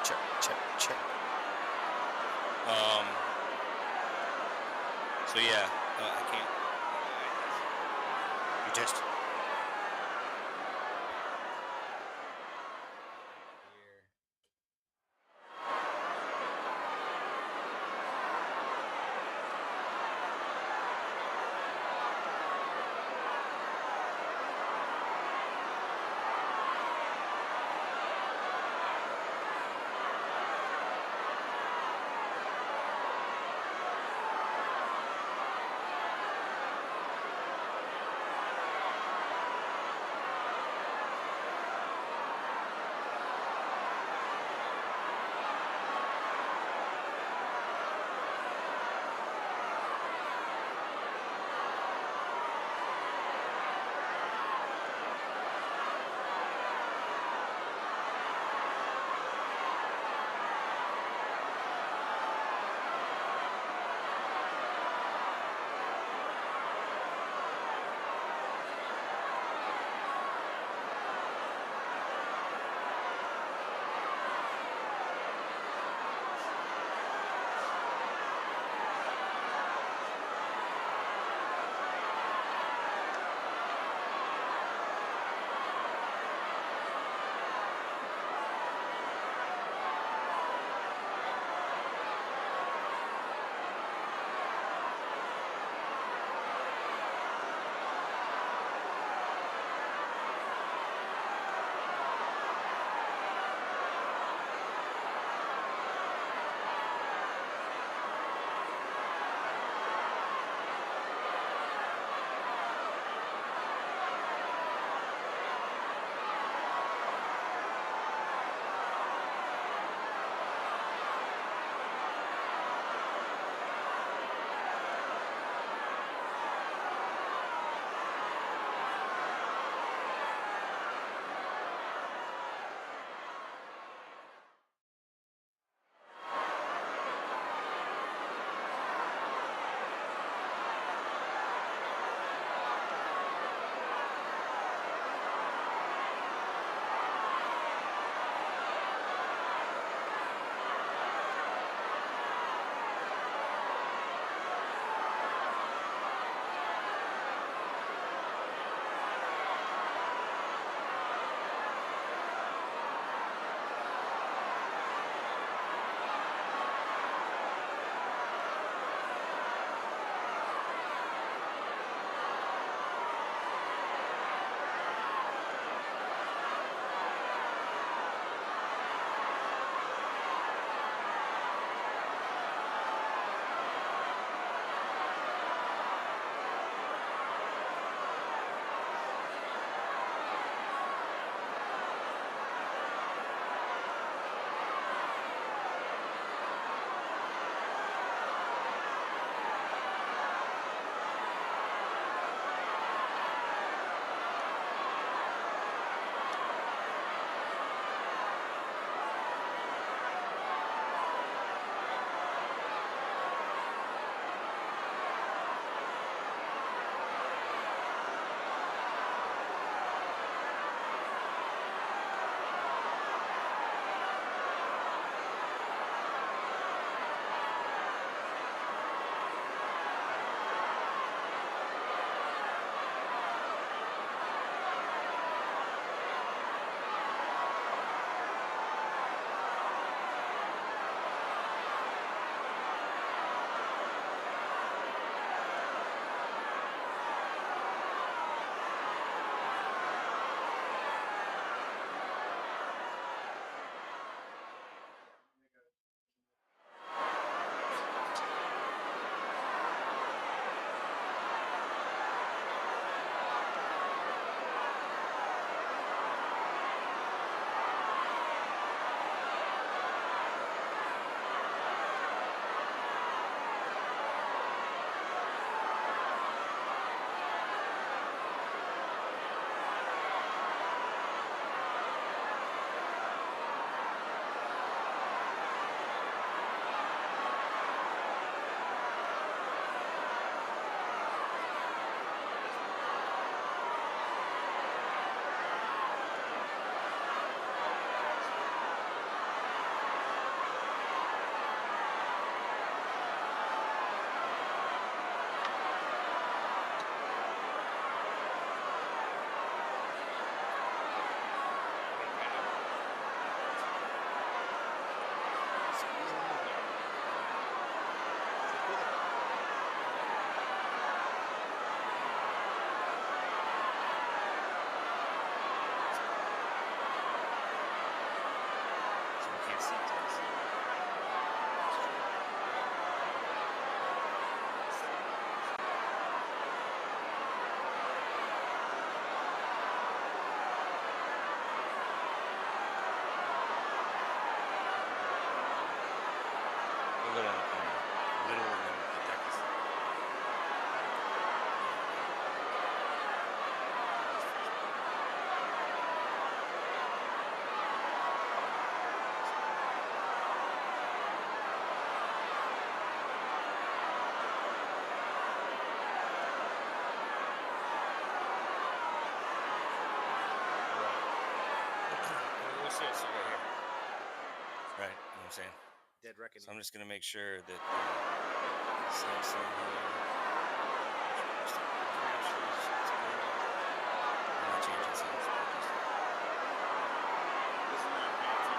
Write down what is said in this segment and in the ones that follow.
Check, check, check. Um. So yeah, I can't. You just. Here. A little in the corner. A little, and then the deck is. We'll see it right here. Right, you know what I'm saying? Dead reckoning. So I'm just gonna make sure that Samsung here. I'm not changing settings. This is not fancy.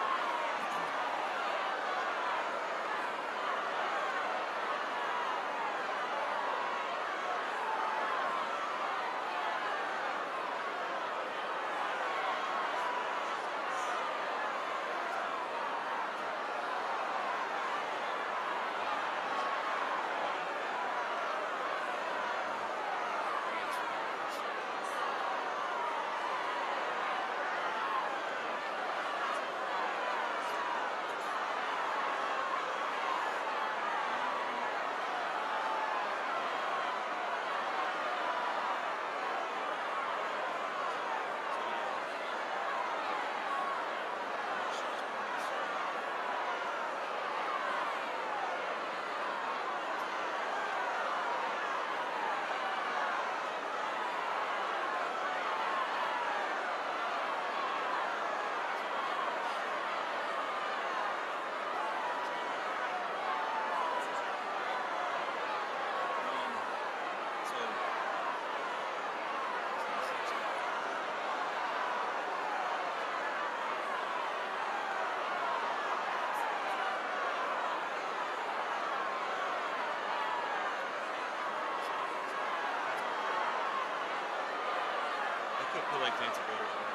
I could put like fancy butters on it.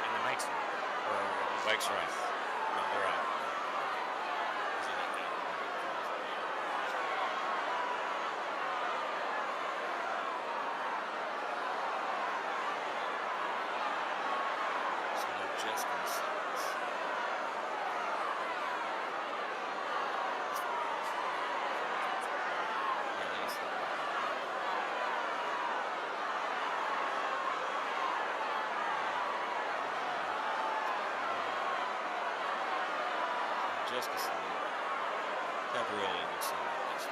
And the mic's on. Or the bikes are on. No, they're on. Is it like that? So they're just gonna see this. Yeah, they just look like just gonna see temporarily looks like this.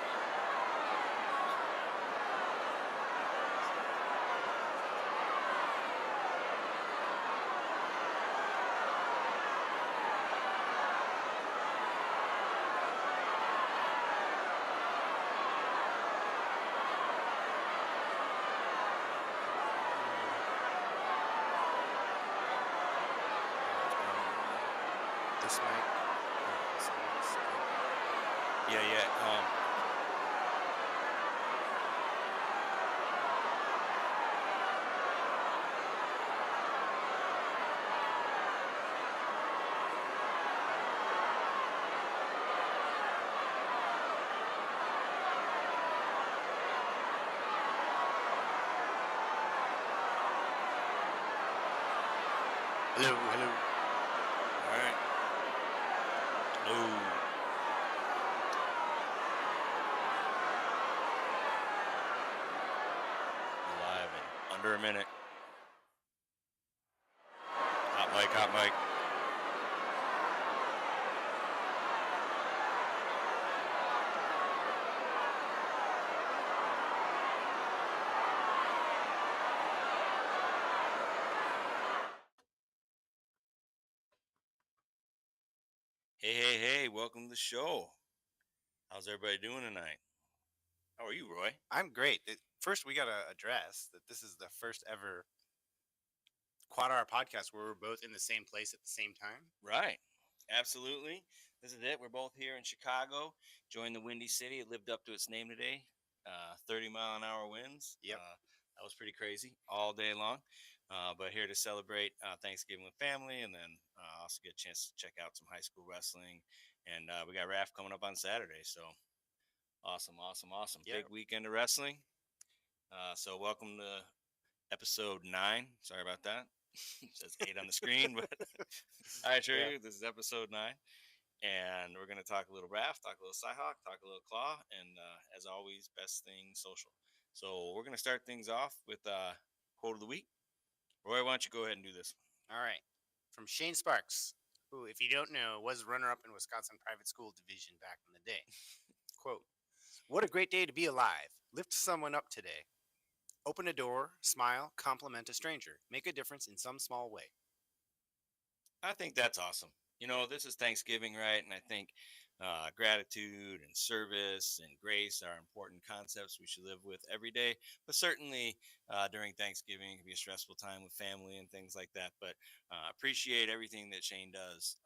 This mic. Yeah, yeah. Hello, hello. All right. Hello. Live in under a minute. Hot mic, hot mic. Hey, hey, hey, welcome to the show. How's everybody doing tonight? How are you, Roy? I'm great. First, we gotta address that this is the first ever QuadR podcast where we're both in the same place at the same time. Right. Absolutely. This is it. We're both here in Chicago. Joined the Windy City. It lived up to its name today. 30-mile-an-hour winds. Yep. That was pretty crazy all day long. But here to celebrate Thanksgiving with family, and then also get a chance to check out some high school wrestling. And we got RAF coming up on Saturday. So awesome, awesome, awesome. Yep. Big weekend of wrestling. So welcome to episode 9. Sorry about that. It says 8 on the screen, but I assure you, this is episode 9. And we're going to talk a little RAF, talk a little Cyhawk, talk a little Claw, and as always, best thing social. So we're going to start things off with quote of the week. Roy, why don't you go ahead and do this? All right. From Shane Sparks, who, if you don't know, was runner-up in Wisconsin private school division back in the day. Quote, "What a great day to be alive. Lift someone up today. Open a door, smile, compliment a stranger. Make a difference in some small way." I think that's awesome. You know, this is Thanksgiving, right? And I think gratitude and service and grace are important concepts we should live with every day. But certainly during Thanksgiving, it can be a stressful time with family and things like that. But appreciate everything that Shane does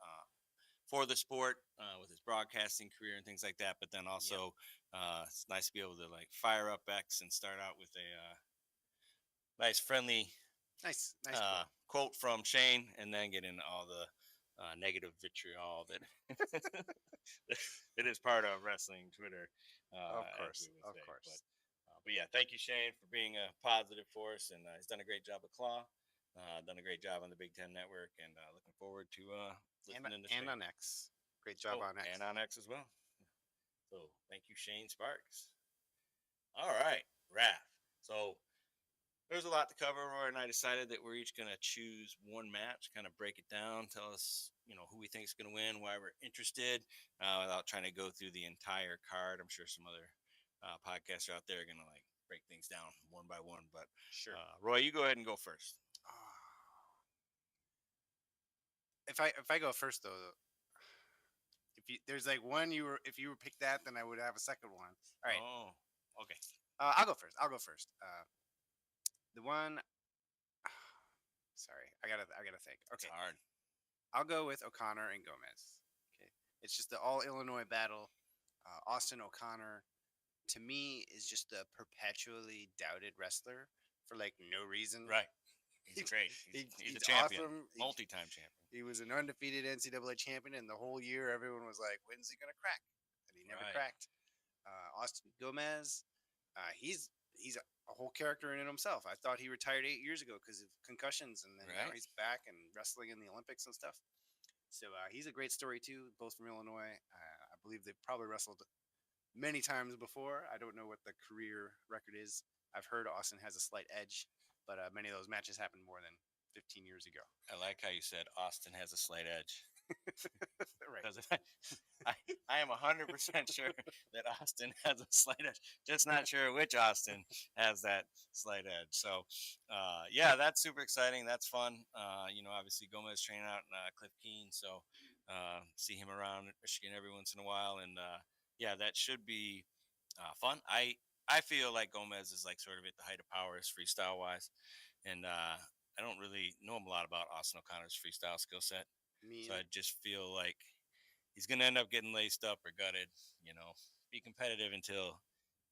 for the sport with his broadcasting career and things like that. But then also, it's nice to be able to like fire up X and start out with a nice, friendly Nice quote from Shane, and then get into all the negative vitriol that that is part of wrestling Twitter. Of as course, we would of say. course. But yeah, thank you, Shane, for being a positive force, and he's done a great job with Claw. Done a great job on the Big Ten Network, and looking forward to listening to Shane. And on X. Great job on X. And on X as well. So thank you, Shane Sparks. All right, RAF. So there's a lot to cover, Roy, and I decided that we're each going to choose one match, kind of break it down, tell us, who we think is going to win, why we're interested, without trying to go through the entire card. I'm sure some other podcasts out there are going to like break things down one by one. But Sure. Roy, you go ahead and go first. If I go first though, there's like one if you were picked that, then I would have a second one. All right. Oh, okay. I'll go first. The one. Sorry, I gotta think. Okay, It's hard. I'll go with O'Connor and Gomez. Okay, it's just the all Illinois battle. Austin O'Connor, to me, is just a perpetually doubted wrestler for like no reason. Right. He's great. He's a champion, awesome. multi-time champion. He was an undefeated NCAA champion, and the whole year everyone was like, "When's he gonna crack?" And he never cracked. Austin Gomez, he's a whole character in it himself. I thought he retired 8 years ago because of concussions, and then now he's back and wrestling in the Olympics and stuff. So he's a great story too, both from Illinois. I believe they've probably wrestled many times before. I don't know what the career record is. I've heard Austin has a slight edge, but many of those matches happened more than 15 years ago. I like how you said Austin has a slight edge. Right. I am 100% sure that Austin has a slight edge. Just not sure which Austin has that slight edge. So, yeah, that's super exciting. That's fun. Obviously Gomez training out in Cliff Keene, so see him around Michigan every once in a while, and yeah, that should be fun. I feel like Gomez is like sort of at the height of powers freestyle wise, and I don't really know a lot about Austin O'Connor's freestyle skill set. So I just feel like he's going to end up getting laced up or gutted, be competitive until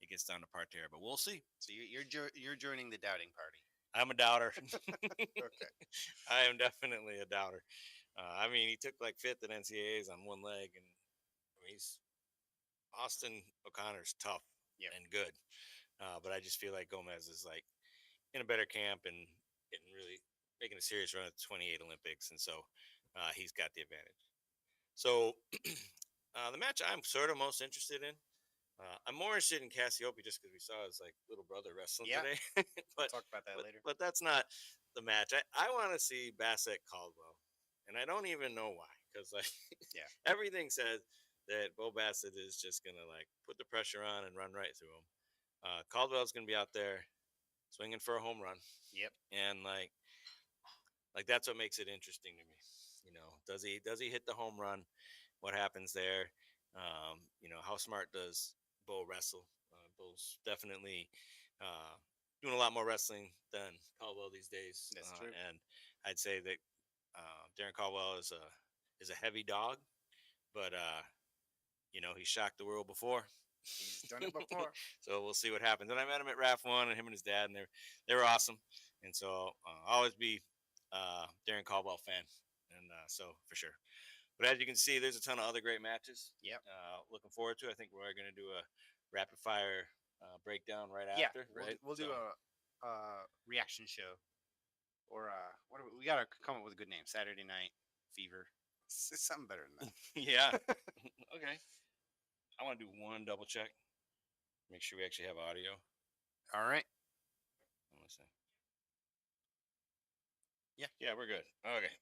it gets down to parterre, but we'll see. So you're joining the doubting party. I'm a doubter. Okay. I am definitely a doubter. I mean, he took like 5th at NCAAs on one leg, and Austin O'Connor's tough and good. But I just feel like Gomez is like in a better camp and getting really making a serious run at the 28 Olympics, and so he's got the advantage. So the match I'm sort of most interested in, I'm more interested in Cassiope just because we saw his like little brother wrestling today. We'll talk about that later. But that's not the match. I want to see Bassett Caldwell, and I don't even know why, because like everything says that Bo Bassett is just gonna like put the pressure on and run right through him. Caldwell's gonna be out there swinging for a home run. Yep. And like that's what makes it interesting to me. Does he hit the home run? What happens there? How smart does Bo wrestle? Bo's definitely doing a lot more wrestling than Caldwell these days. That's true. And I'd say that Darren Caldwell is a heavy dog, but he shocked the world before. He's done it before. So we'll see what happens. And I met him at RAF One, and him and his dad, and they were awesome. And so I'll always be Darren Caldwell fan, and so for sure. But as you can see, there's a ton of other great matches. Yep. Looking forward to. I think we're going to do a rapid fire breakdown right Yeah, after. Right. we'll do a reaction show, or we gotta come up with a good name. Saturday Night Fever. It's something better than that. Yeah. Okay. I want to do one double check. Make sure we actually have audio. All right. Let me see. Yeah. Yeah, we're good. Okay.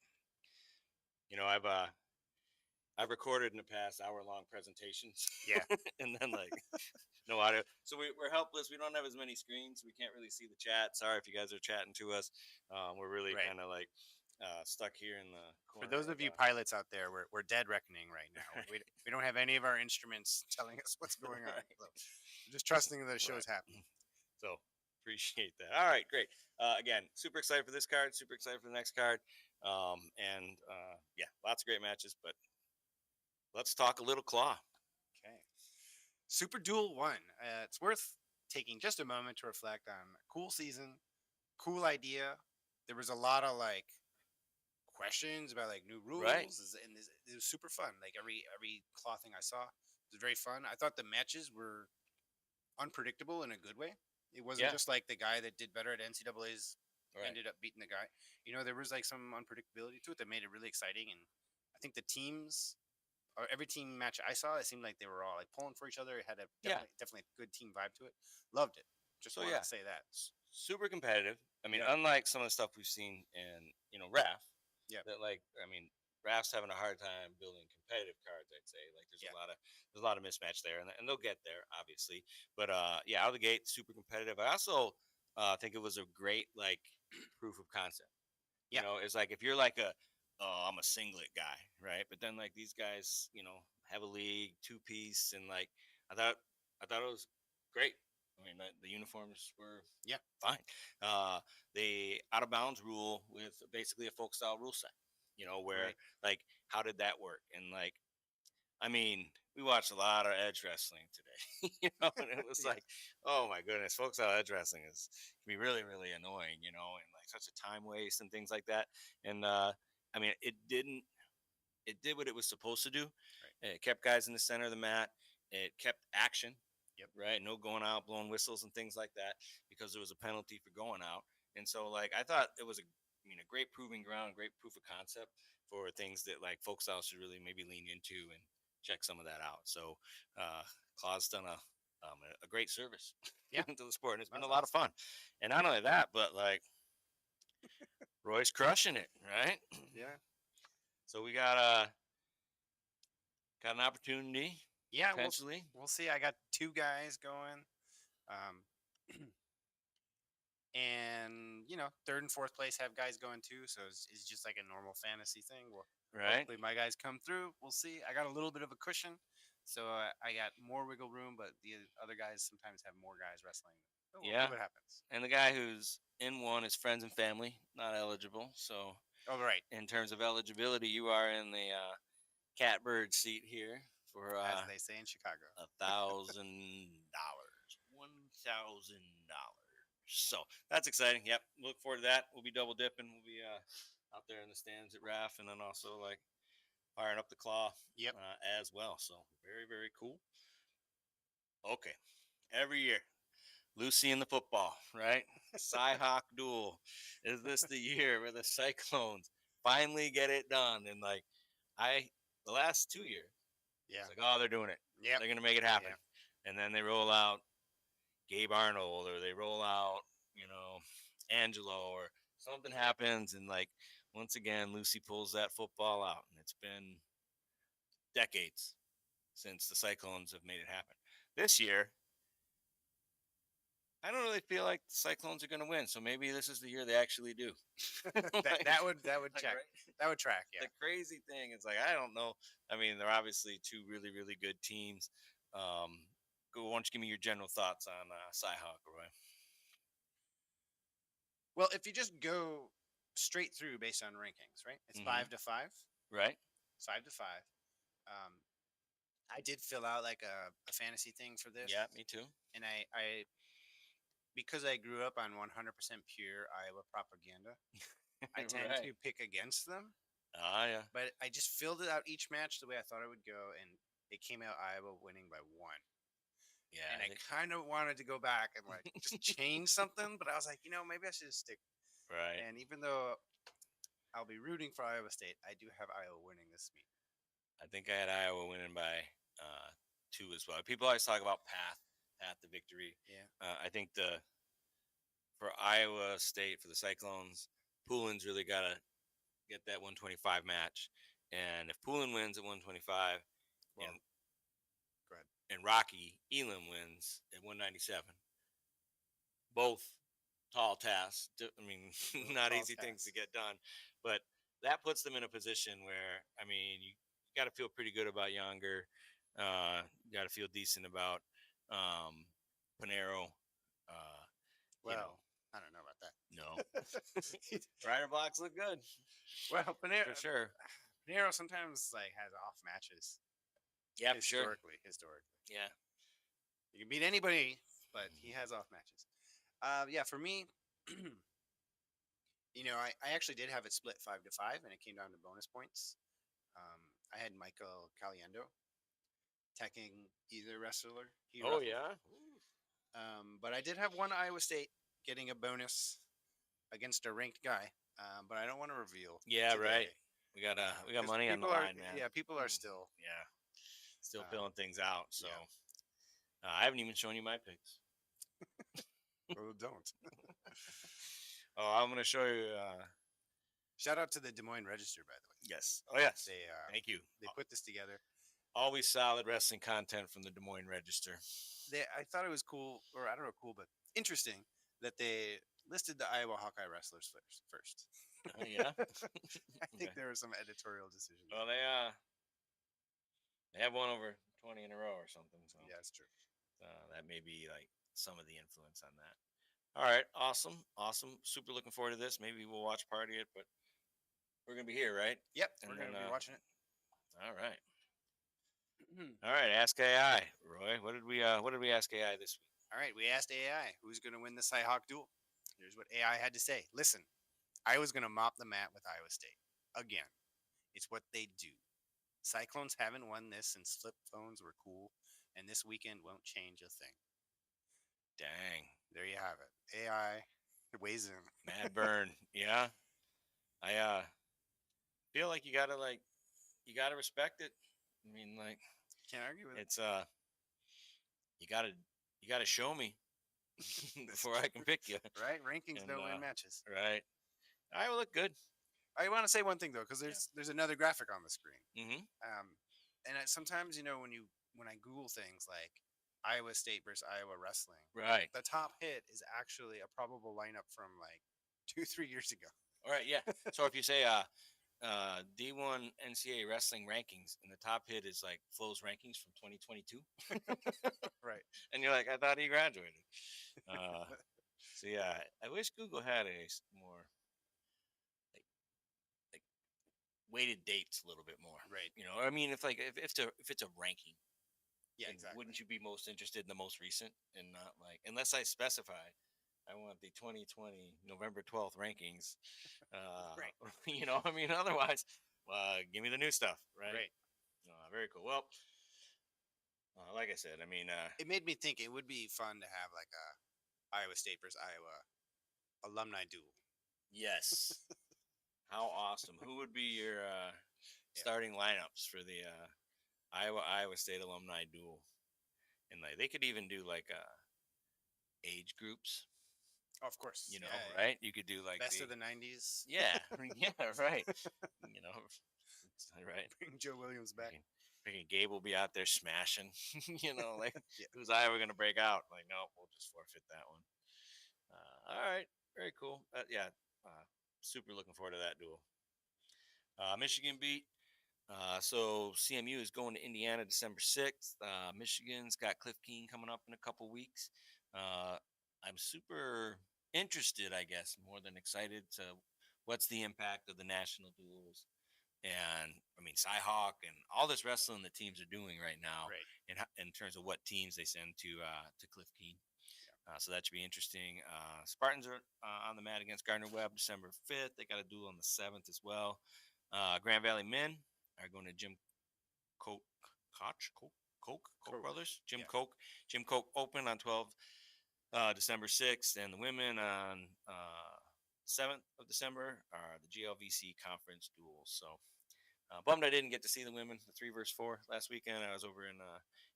I've recorded in the past hour-long presentations. Yeah. And then no audio. So we're helpless. We don't have as many screens. We can't really see the chat. Sorry if you guys are chatting to us. We're really Right. kind of stuck here in the corner. For those of you pilots out there, we're dead reckoning right now. We don't have any of our instruments telling us what's going on. Right. So we're just trusting that the show's happening. So appreciate that. All right, great. Again, super excited for this card. Super excited for the next card. Yeah, lots of great matches. But let's talk a little claw. Okay. Super Duel 1. It's worth taking just a moment to reflect on a cool season, cool idea. There was a lot of questions about new rules, Right. and it was super fun. Every claw thing I saw was very fun. I thought the matches were unpredictable in a good way. It wasn't just like the guy that did better at NCAA's ended up beating the guy. There was some unpredictability to it that made it really exciting. And I think the teams, or every team match I saw, it seemed like they were all pulling for each other. It had a definitely a good team vibe to it. Loved it. Just wanted to say that. Super competitive. I mean, Yeah. unlike some of the stuff we've seen in RAF. Yeah. That RAF's having a hard time building competitive cards. I'd say there's a lot of mismatch there, and they'll get there obviously. But out of the gate, super competitive. I also think it was a great proof of concept. Yeah. It's if you're I'm a singlet guy, right? But then these guys, have a league 2-piece, and I thought it was great. I mean, the uniforms were fine. The out of bounds rule with basically a folk style rule set, where how did that work? And I mean, we watched a lot of edge wrestling today, and it was oh my goodness, folk style edge wrestling can be really, really annoying, and such a time waste and things like that. And I mean, it did what it was supposed to do. Right. It kept guys in the center of the mat. It kept action. Yep. Right. No going out, blowing whistles and things like that, because there was a penalty for going out. And so I thought it was a great proving ground, great proof of concept for things that folk style should really maybe lean into and check some of that out. So Claw's done a great service to the sport, and it's been a lot of fun. And not only that, but Roy's crushing it, right? Yeah. So we got an opportunity. Yeah, potentially. We'll see. I got 2 guys going, and third and fourth place have guys going too. So it's just like a normal fantasy thing. Well, right. Hopefully my guys come through. We'll see. I got a little bit of a cushion, so I got more wiggle room. But the other guys sometimes have more guys wrestling. So we'll see what happens. And the guy who's in one is friends and family, not eligible. So, right. In terms of eligibility, you are in the catbird seat here for as they say in Chicago, $1,000. $1,000. So that's exciting. Yep, look forward to that. We'll be double dipping. We'll be out there in the stands at RAF, and then also firing up the claw. Yep. As well. So very, very cool. Okay, every year. Lucy and the football, right? Cy-Hawk duel. Is this the year where the Cyclones finally get it done? And the last 2 years, it's they're doing it. Yeah, they're gonna make it happen. Yep. And then they roll out Gabe Arnold, or they roll out, Angelo, or something happens, and once again, Lucy pulls that football out, and it's been decades since the Cyclones have made it happen. This year, I don't really feel like the Cyclones are going to win, so maybe this is the year they actually do. that would check. Right? That would track. Yeah. The crazy thing is, I don't know. I mean, they're obviously 2 really, really good teams. Why don't you give me your general thoughts on Cy-Hawk, Roy? Well, if you just go straight through based on rankings, right? It's Mm-hmm. 5 to 5, Right. 5 to 5. Um, I did fill out like a fantasy thing for this, Yeah, me too. and I because I grew up on 100% pure Iowa propaganda, I tend Right. to pick against them. Ah, yeah. But I just filled it out each match the way I thought it would go, and it came out Iowa winning by one. Yeah. And I kind of wanted to go back and like just change something, but I was like, maybe I should just stick. Right. And even though I'll be rooting for Iowa State, I do have Iowa winning this meet. I think I had Iowa winning by uh, 2 as well. People always talk about path to victory. Yeah. I think the for Iowa State for the Cyclones, Poulin's really got to get that 125 match, and if Poulin wins at 125, Well, and go ahead. and Rocky Elam wins at 197, both tall tasks. I mean, not tall easy things to tasks. get done, but that puts them in a position where I mean, you got to feel pretty good about Younger. You got to feel decent about Panero. Uh, you know, Well, I don't know about that. no. Rider blocks look good Well, for sure. Panero sometimes like has off matches. Yeah, for sure. Historically, Yeah. you can beat anybody, but he has off matches. Yeah, for me, I actually did have it split 5 to 5, and it came down to bonus points. I had Michael Caliendo attacking either wrestler. He Oh wrestled. yeah. But I did have one Iowa State getting a bonus against a ranked guy. But I don't want to reveal. Yeah. today, Right. We got 'cause money on the people are, line, man. yeah, people are still. Yeah. Still Um, filling things out. So yeah. I haven't even shown you my picks. Well, don't. Oh, I'm gonna show you. Shout out to the Des Moines Register, by the way. Yes. Oh yes. They Thank you. they put this together. Always solid wrestling content from the Des Moines Register. I thought it was cool, or I don't know, cool, but interesting that they listed the Iowa Hawkeye wrestlers first. Yeah. I think Okay. there was some editorial decision. Well, they have one over 20 in a row or something. So Yeah, it's true. that may be like some of the influence on that. All right. Awesome. Awesome. Super looking forward to this. Maybe we'll watch party it, but we're gonna be here, right? Yep, And we're then, gonna be watching it. All right. All right. Ask AI, Roy. What did we ask AI this week? All right, we asked AI who's going to win the Cyhawk duel. Here's what AI had to say. Listen, I was going to mop the mat with Iowa State. Again, it's what they do. Cyclones haven't won this since flip phones were cool, and this weekend won't change a thing. Dang. There you have it. AI weighs in. Mad burn. Yeah. I feel like you gotta respect it. I mean, like Can't argue with it. it's you gotta show me before I can pick you. Right? Rankings And, don't win matches. Right. I will look good. I want to say one thing though, because there's another graphic on the screen. Mm-hmm. And sometimes when I Google things like Iowa State versus Iowa wrestling, Right. the top hit is actually a probable lineup from like 2-3 years ago. All right. Yeah. So if you say D1 NCAA wrestling rankings, and the top hit is like Flo's rankings from 2022, Right. and you're like, I thought he graduated. So yeah, I wish Google had more like weighted dates a little bit more. Right. I mean, if it's a ranking, Yeah, then exactly. wouldn't you be most interested in the most recent and not like unless I specify I want the 2020 November 12th rankings. Right. I mean, otherwise, give me the new stuff, right? Right. Very cool. Well, like I said, I mean, It made me think it would be fun to have like a Iowa State versus Iowa alumni duel. yes. How awesome! Who would be your starting lineups for the Iowa State alumni duel? And like they could even do like age groups. Oh, of course. Yeah, right. right? You could do like Best of the 90s. Yeah, yeah, right. Right. Bring Joe Williams back. Freaking Gabe will be out there smashing. Like Yeah. who's Iowa going to break out? Like, no, we'll just forfeit that one. All right, very cool. Yeah, super looking forward to that duel. Michigan beat. So CMU is going to Indiana December 6th. Michigan's got Cliff Keen coming up in a couple weeks. I'm super interested, I guess, more than excited to what's the impact of the national duels, and I mean Cyhawk and all this wrestling the teams are doing right now, Right. in terms of what teams they send to Cliff Keen. So that should be interesting. Spartans are on the mat against Gardner Webb December 5th. They got a duel on the 7th as well. Grand Valley men are going to Jim Coke, Koch Brothers, Jim Coke Open on 12 December 6th, and the women on 7th of December are the GLVC conference duels. So bummed I didn't get to see the women, the 3 versus 4 last weekend. I was over in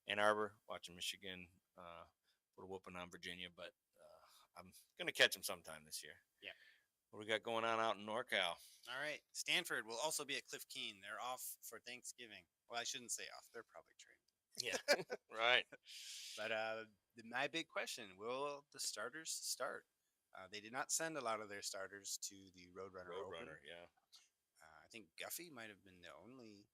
Ann Arbor watching Michigan put a whooping on Virginia, but I'm gonna catch them sometime this year. Yeah. What we got going on out in NorCal? All right. Stanford will also be at Cliff Keen. They're off for Thanksgiving. Well, I shouldn't say off. They're probably training. Yeah, right. But my big question: will the starters start? They did not send a lot of their starters to the Roadrunner Open. Yeah. I think Guffey might have been the only.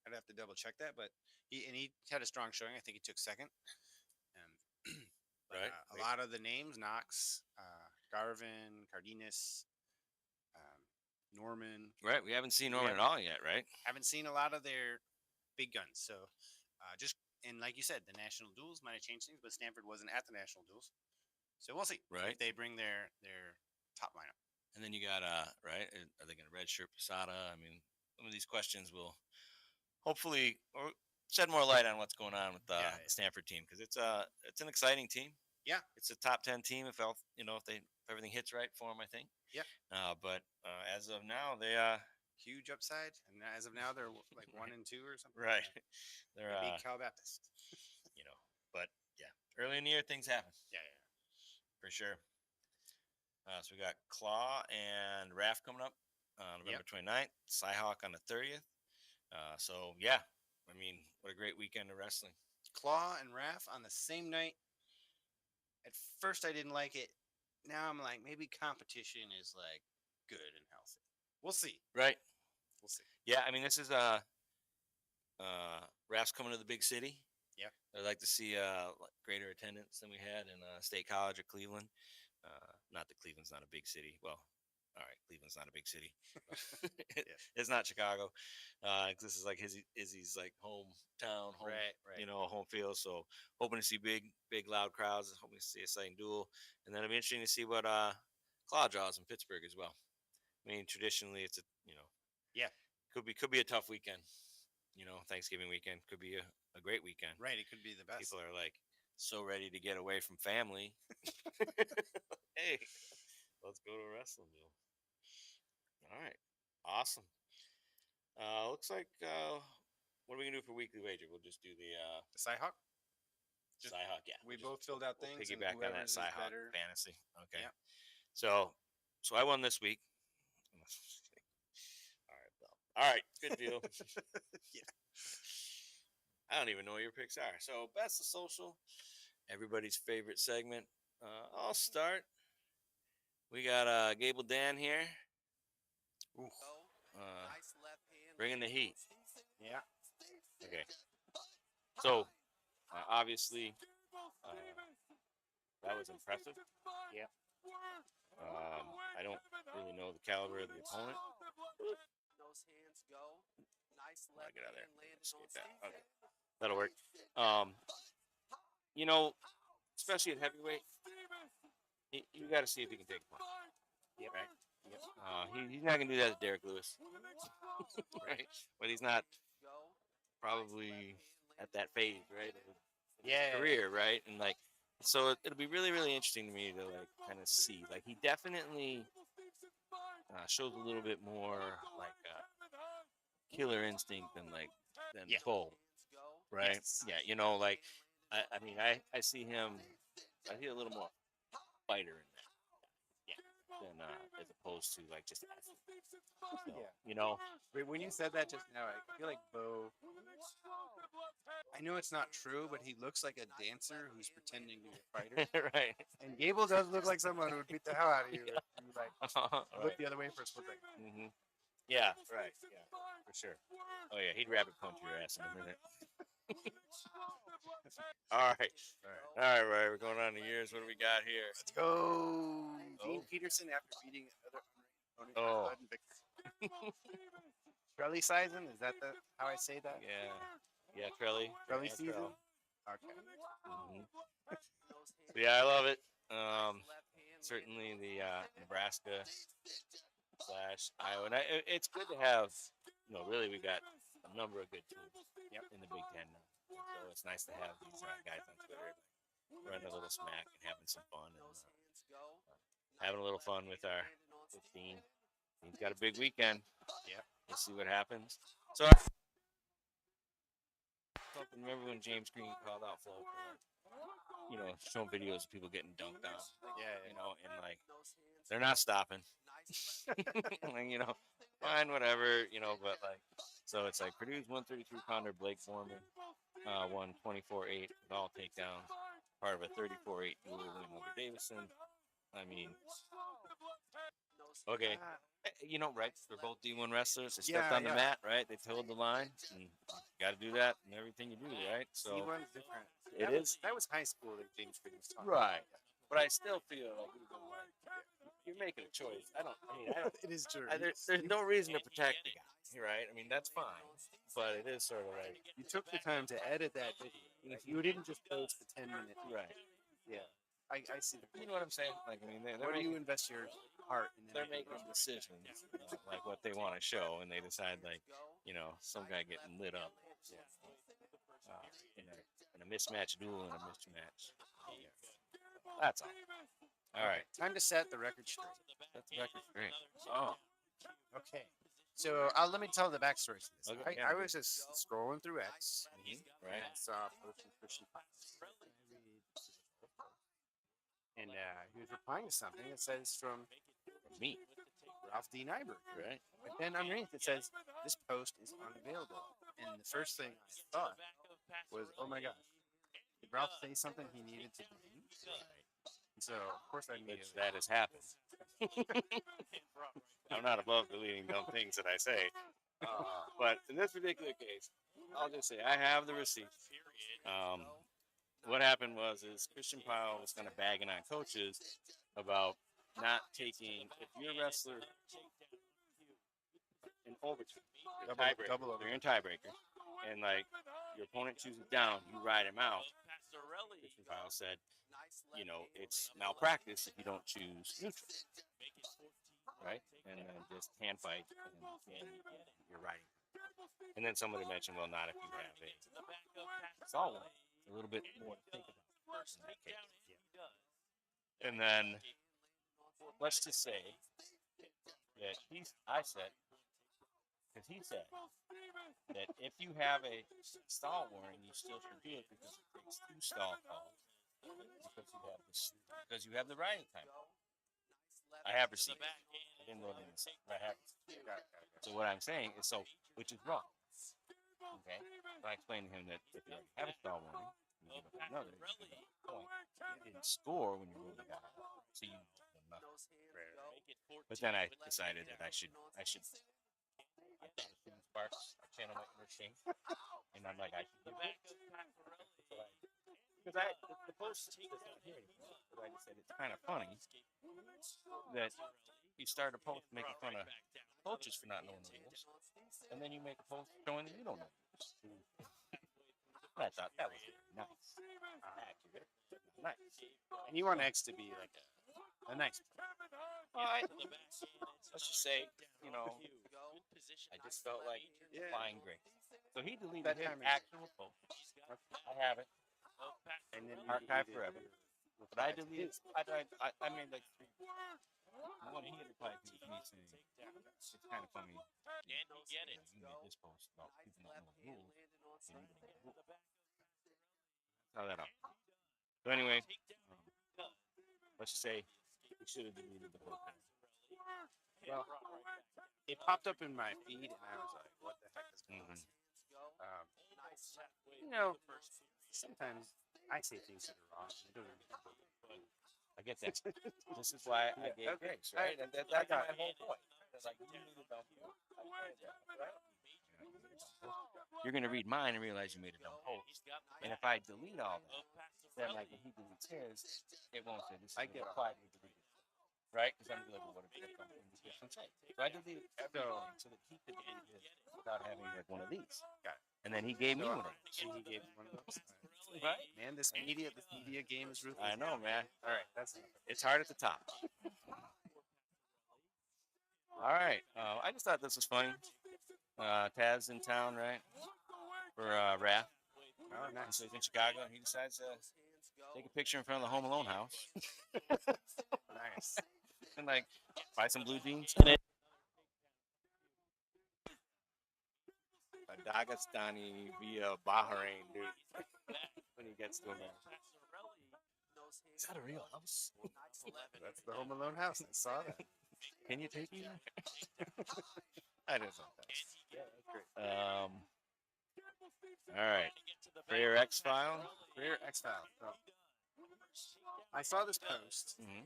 I'd have to double check that, but he had a strong showing. I think he took second. But, Right. a lot of the names: Knox, Garvin, Cardenas, Norman. Right. We haven't seen We Norman at all yet, right? Haven't seen a lot of their big guns. So just and like you said, the national duels might have changed things, but Stanford wasn't at the national duels, so we'll see Right. if they bring their top lineup. And then you got right? Are they going to redshirt Posada? I mean, some of these questions will hopefully or shed more light on what's going on with the Stanford team, because it's an exciting team. Yeah, it's a top 10 team if if everything hits right for them, I think. Yeah. But as of now, they huge upside, and as of now, they're like 1-2 or something. right. Yeah. They're They beat Cal Baptist. but yeah, early in the year things happen. Yeah, for sure. So we got Claw and Raft coming up November 29th, Cyhawk on the 30th. So yeah, I mean, what a great weekend of wrestling. Claw and Raf on the same night. At first, I didn't like it. Now I'm like, maybe competition is like good and healthy. We'll see. Right. We'll see. Yeah, I mean, this is Raft's coming to the big city. Yeah. I'd like to see greater attendance than we had in State College of Cleveland. Not that Cleveland's not a big city. Well, all right, Cleveland's not a big city. It's not Chicago. This is like Izzy's like hometown, right. Home field. So hoping to see big, loud crowds. Hoping to see a exciting duel, and then it'll be interesting to see what Claw draws in Pittsburgh as well. I mean, traditionally, it's could be a tough weekend. Thanksgiving weekend could be a great weekend. Right, it could be the best. People are like so ready to get away from family. Hey, let's go to a wrestling deal. All right, awesome. Looks like what are we gonna do for weekly wager? We'll just do the Cyhawk. Cyhawk. Yeah, We both filled out things. Piggyback on that Cyhawk better. fantasy. Okay. Yeah. So I won this week. All right, good deal. Yeah. I don't even know what your picks are. So best of social, everybody's favorite segment. I'll start. We got Gable Dan here. Bringing the heat. Yeah. Okay. So obviously that was impressive. Yeah. I don't really know the caliber of the opponent. I get out of there. Escape that. Okay. That'll work. Especially at heavyweight, you got to see if he can take a punch. Yep. Right. Yep. He's not gonna do that to Derek Lewis. Right. But he's not probably at that phase, right? Yeah. Career, right? And like, so it'll be really, really interesting to me to like kind of see. Like, he definitely shows a little bit more like killer instinct than Cole, right? Yes. Yeah, like I mean, I see him. I see a little more fighter in that, than as opposed to like just athlete. So, When you said that just now, I feel like Bo. I know it's not true, but he looks like a dancer who's pretending to be a fighter. right. And Gable does look like someone who would beat the hell out of you if you like look Right. the other way for a split second. Mm-hmm. Yeah, right. Yeah, for sure. Oh yeah, he'd rabbit punch your ass in a minute. All right, right. We're going on to years. What do we got here? Let's go. Dean Peterson after beating another Oh. Trelly season, is that how I say that? Yeah, Trelly. Trelly Yeah, season. Trell. Okay. Mhm. Yeah, I love it. Certainly the Nebraska / Iowa. And it's good to have. Really, we got a number of good teams. Yep. In the Big Ten now. So it's nice to have these guys on Twitter running a little smack and having some fun and having a little fun with our Dean. He's got a big weekend. Yep. We'll see what happens. So, remember when James Green called out Flo for, showing videos of people getting dunked on? Yeah. And like they're not stopping. Fine, whatever, but like, so it's like Purdue's 133-pounder Blake Foreman won 24-8 with all takedowns, part of a 34-8 duel win over Davison. I mean, okay, right? They're both D1 wrestlers. They stepped on the mat, right? They toed the line, and got to do that in everything you do, right? So D1's different. That was high school that James Green was talking. Right. But I still feel like you're making a choice. I don't. It is true. There's no reason to protect the guy, right? I mean, that's fine, but it is sort of like you took the time to edit that video. You didn't just post the 10-minute. Right. Yeah. I see the point. You know what I'm saying? Like, I mean, where do you invest your heart in? They're making decisions, like what they want to show, and they decide, like, some guy getting lit up, in a mismatch duel in a mismatch. That's all. All right. Time to set the record straight. That's the record straight. Oh. Okay. So let me tell the backstory to this. Okay. I was just scrolling through X, right? And saw a post from Christian Piles. And he was replying to something that says from me, Ralph D. Nyberg. Right. But then underneath it says, this post is unavailable. And the first thing I thought was, oh my gosh, did Ralph say something he needed to delete? And so, of course, that has happened. I'm not above deleting dumb things that I say. But in this particular case, I'll just say I have the receipt. What happened was Christian Pyle was kind of bagging on coaches about not taking, if you're a wrestler in overtime, you're in tiebreaker, and like your opponent chooses down, you ride him out. Christian Pyle said, it's malpractice if you don't choose neutral, right? And then just hand fight, and you're riding. And then somebody mentioned, well, not if you have a stall warning. A little bit more to think about in that case. Yeah. And then let's just say that he said that if you have a stall warning, you still should do it because it takes 2 stall calls because you have the riding time. I have received. I didn't know this, but I have received. So what I'm saying is, which is wrong. Okay, so I explained to him that if you have a stall warning, you give up another, you give up a point. You didn't score when you really got it, so you know nothing. But then I decided that I should. I thought of Steven Sparks, I channel my inner king, and I'm like, I should give it. Because the post is not here anymore. But I just said it's kind of funny that you start a post making fun of coaches for not knowing the rules, and then you make a post showing that you don't know the rules. I thought that was nice, accurate, nice. And you want X to be like a nice. Well, let's just say, I just felt like flying great. So he deleted his actual post. I have it. And then archive forever. But I deleted. I made like 3. One he replied to me saying, "It's kind of funny. You made this post about people not knowing rules, and you don't know rules." Tell that out. So anyway, let's just say we should have deleted the whole thing. Well, it popped up in my feed, and I was like, "What the heck is going on?" Sometimes I say things that are wrong. I get that. This is why I gave grace, right? That's my whole point. Like, you're going to read mine and realize you made a dumb post. And if I delete all that, then like when he deletes his, it won't say this is applied to delete. right? Because I'm like, well, what if they come in with different shape? So I did everything so that he could end his without having like one of these. Got it. And then he gave me So, one of those. and he gave you one of those. Right? Man, this media game is ruthless. I know, man. All right, that's It's hard at the top. All right. I just thought this was funny. Taz in town, right? For Wrath. oh So nice. he's in Chicago, and he decides to take a picture in front of the Home Alone house Nice. and like buy some blue jeans. A Dagestani via Bahrain, dude. When he gets to America. Is that a real house? That's the Home Alone house. I saw that. Can you take me there? I didn't know that. Yeah, that's great. All right. Prayer X File. Rare X File. So, I saw this post. Mm-hmm.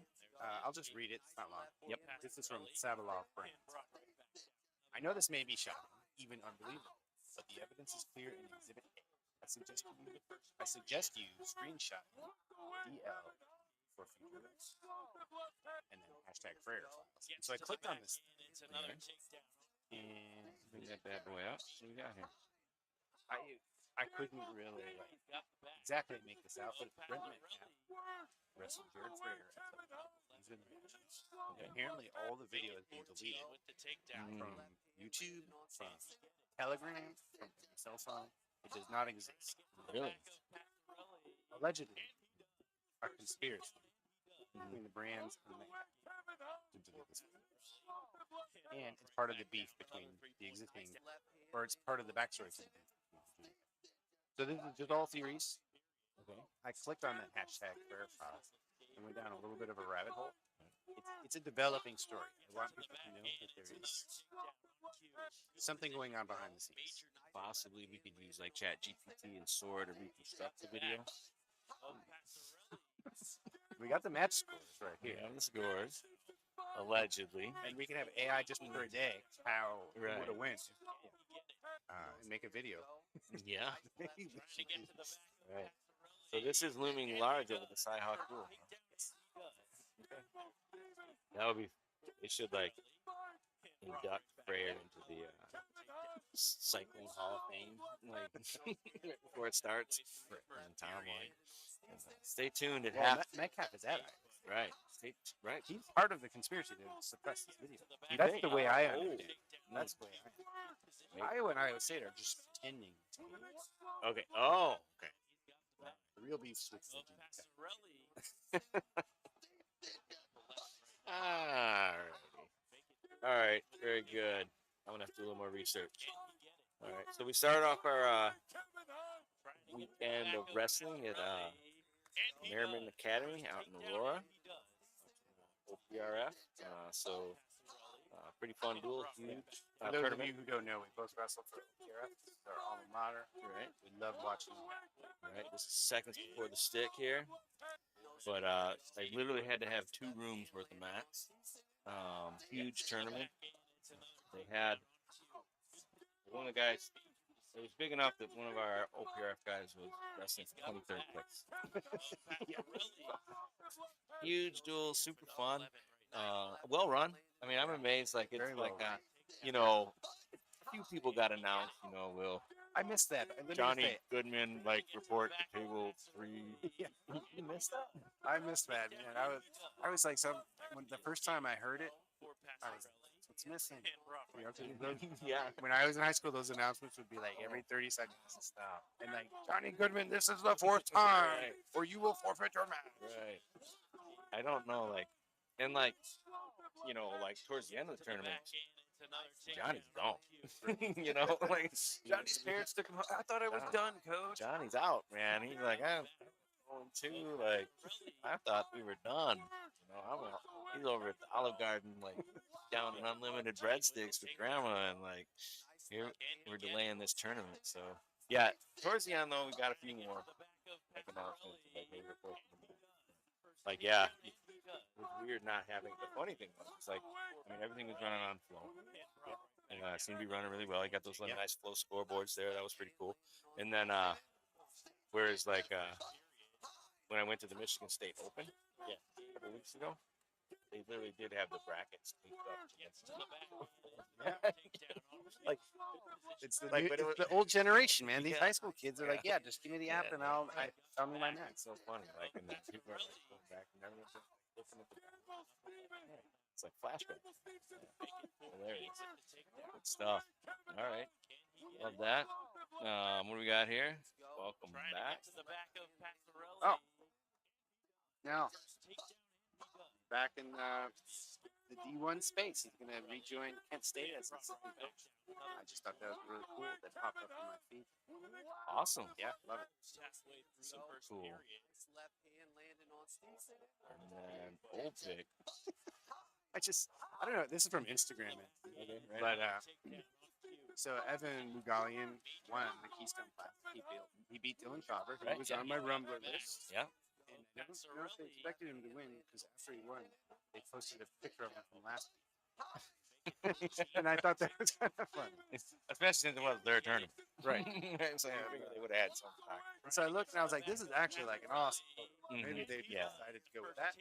I'll just read it. It's not long. Yep. This is from Savalov Brands. I know this may be shocking, even unbelievable, but the evidence is clear in Exhibit A. I suggest you screenshot DL for future use. And then hashtag prayer files. So I clicked on this thing, and Bring that bad boy out. What do we got here? I couldn't really exactly make this out, but Brent Metcalf wrestled Jared Frater at he's been the matches. Apparently, all the video has been deleted from YouTube, from Telegram, from my cell phone. It does not exist. Really? Allegedly, a conspiracy between the brands and Metcalf to delete this video. And it's part of the beef between the existing, or it's part of the backstory. So this is just all theories. Okay. I clicked on that hashtag prayer file and went down a little bit of a rabbit hole. It's a developing story. I want people to know that there is something going on behind the scenes. Possibly we could use like Chat GPT and SOAR to reconstruct the video. We got the match scores right here. Yeah, the scores. Allegedly. And we can have AI just for a day how Right. would have win. And make a video. Yeah. Right. So this is looming large over the Cyhawk rule. Okay. That would be. They should like induct Frayer into the Cycling Hall of Fame, like right before it starts. And timeline. Stay tuned. It Well, happens. Metcalf is at it. Right. Right. He's part of the conspiracy to suppress this video. You That's think? the way I Oh. understand it. That's the way Iowa and Iowa State are just pretending to be Okay. Oh. Okay. the real beef with the All right. Very good. I'm gonna have to do a little more research. All right. So we started off our weekend of wrestling at Merriman Academy out in Aurora, OPRF. Pretty fun duel, huge For those of tournament. you who don't know, we both wrestled for OPRF. This is our alma mater. Right. We love watching. Right. This is seconds before the stick here, but I literally had to have 2 rooms worth of mats. Huge tournament. They had one of the guys. It was big enough that one of our OPRF guys was wrestling for 23rd place. Huge duel, super fun, well run. I mean, I'm amazed. Like it's Very well like run. a few people got announced. Will I missed that. Let me just Johnny say, Goodman like report to table 3? Yeah. You missed that? I missed that, man. I was like, when the first time I heard it, I was like, what's missing? You know, 'cause Yeah. when I was in high school, those announcements would be like every 30 seconds. Stop. And like, Johnny Goodman, this is the 4th time, Right. or you will forfeit your match. Right. I don't know, and like towards the end of the tournament, Johnny's gone. Like Johnny's parents took him home. I thought I was Johnny. done, coach. Johnny's out, man. He's like, I'm going too. Like, I thought we were done. He's over at the Olive Garden, like down in unlimited breadsticks with grandma, and like here we're delaying this tournament. So yeah, towards the end though, we got a few more like announcements. Like yeah, it was weird not having. The funny thing was, it's like everything was running on flow. And seemed to be running really well. I got those little nice flow scoreboards there. That was pretty cool. And then, whereas when I went to the Michigan State Open, a couple weeks ago, they literally did have the brackets taped up against the like It's the like, new, but it it's was the old generation, man. These yeah, high school kids are yeah, like, yeah, just give me the app yeah, and I'll right. tell me my max. It's so funny, like, and then people are like going back and everyone's just looking at the yeah, it's like flashback. Yeah. Hilarious. Good stuff. All right, love that. What do we got here? Welcome back. Oh, now back in the D1 space, he's gonna rejoin Kent State as a second coach. I just thought that was really cool. That popped up on my feed. Awesome. Yeah, love it. Super cool. And then Old Vic. I don't know. This is from Instagram, but so Evan Mugalian won the Keystone Classic. He beat Dylan Chopper, who Right, was yeah. on my Rumbler list. Yeah. And I don't know if they expected him to win because after he won, they posted a picture of him from last week. And I thought that was kind of fun. Especially since it was their tournament. Right. So I figured they would have had some talk. And so I looked and I was like, this is actually like an awesome photo. Maybe they Yeah. decided to go with that.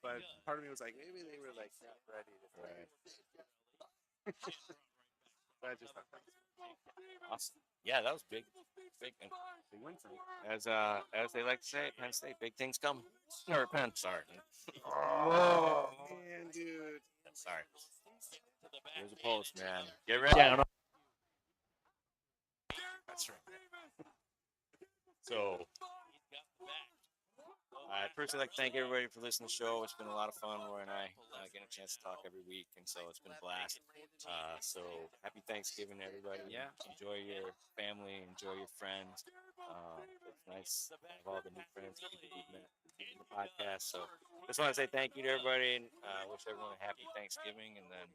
But part of me was like, maybe they were like not ready to play. Right. But I just thought that was Awesome. Yeah, that was big. Big. And a win for me. as they like to say at Penn State, big things come. Or Penn, sorry. Whoa, man, dude. Sorry. Here's a post, man. Get ready. That's right. So, I'd personally like to thank everybody for listening to the show. It's been a lot of fun. Roy and I get a chance to talk every week, and so it's been a blast. So, happy Thanksgiving, everybody. Yeah. Enjoy your family. Enjoy your friends. It's nice to have all the new friends that we've met in the podcast. So, just want to say thank you to everybody, and wish everyone a happy Thanksgiving. And then,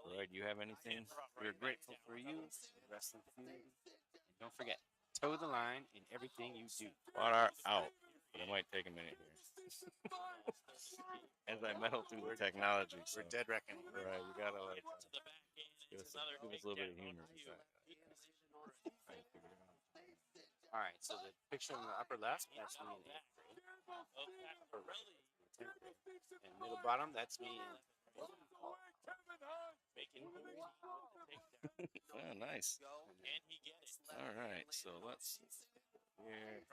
Roy, do you have anything? We're grateful for you, the wrestling community. And don't forget, toe the line in everything you do. QuadR out. But it might take a minute here. As I meddle through the technology. So, We're dead reckoning. right, we gotta like give us a little bit of humor. All right, so the picture on the upper left, that's me in 8th grade. Upper right, in 10th grade. And middle bottom, that's me in Oh, nice. All right, so let's here.